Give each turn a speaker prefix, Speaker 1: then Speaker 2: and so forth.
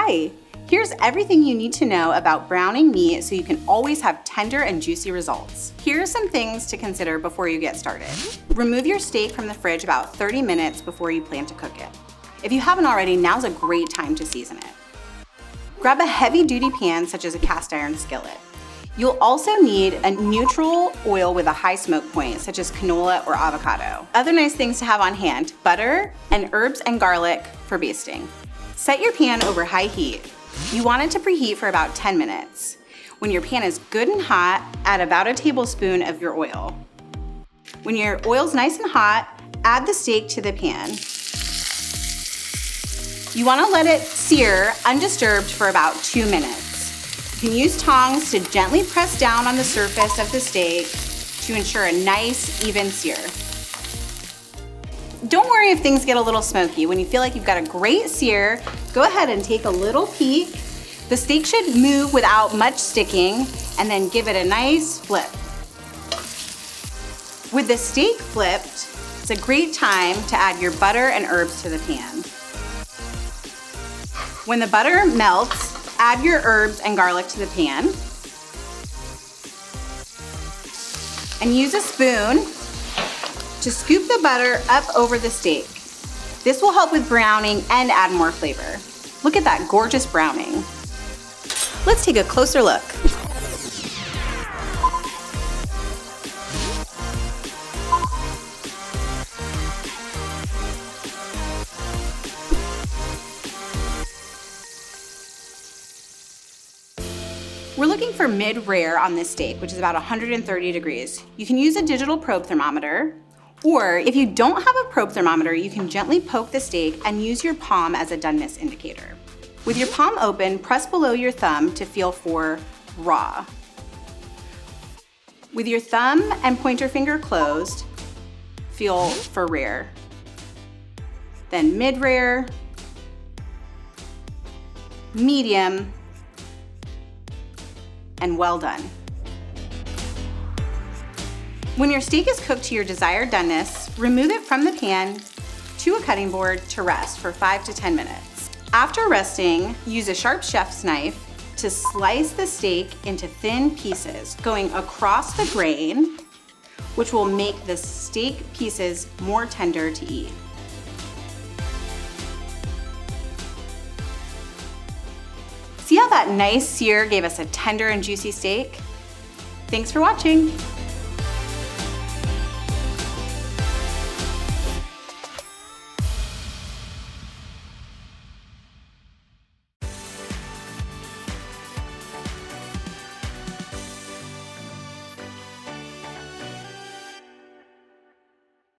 Speaker 1: Hi, here's everything you need to know about browning meat so you can always have tender and juicy results. Here are some things to consider before you get started. Remove your steak from the fridge about 30 minutes before you plan to cook it. If you haven't already, now's a great time to season it. Grab a heavy-duty pan such as a cast iron skillet. You'll also need a neutral oil with a high smoke point, such as canola or avocado. Other nice things to have on hand: butter and herbs and garlic for basting. Set your pan over high heat. You want it to preheat for about 10 minutes. When your pan is good and hot, add about a tablespoon of your oil. When your oil's nice and hot, add the steak to the pan. You want to let it sear undisturbed for about 2 minutes. You can use tongs to gently press down on the surface of the steak to ensure a nice, even sear. Don't worry if things get a little smoky. When you feel like you've got a great sear, go ahead and take a little peek. The steak should move without much sticking, and then give it a nice flip. With the steak flipped, it's a great time to add your butter and herbs to the pan. When the butter melts, add your herbs and garlic to the pan. And use a spoon to scoop the butter up over the steak. This will help with browning and add more flavor. Look at that gorgeous browning. Let's take a closer look. We're looking for mid-rare on this steak, which is about 130 degrees. You can use a digital probe thermometer, or if you don't have a probe thermometer, you can gently poke the steak and use your palm as a doneness indicator. With your palm open, press below your thumb to feel for raw. With your thumb and pointer finger closed, feel for rare. Then mid-rare, medium, and well done. When your steak is cooked to your desired doneness, remove it from the pan to a cutting board to rest for 5 to 10 minutes. After resting, use a sharp chef's knife to slice the steak into thin pieces, going across the grain, which will make the steak pieces more tender to eat. See how that nice sear gave us a tender and juicy steak? Thanks for watching.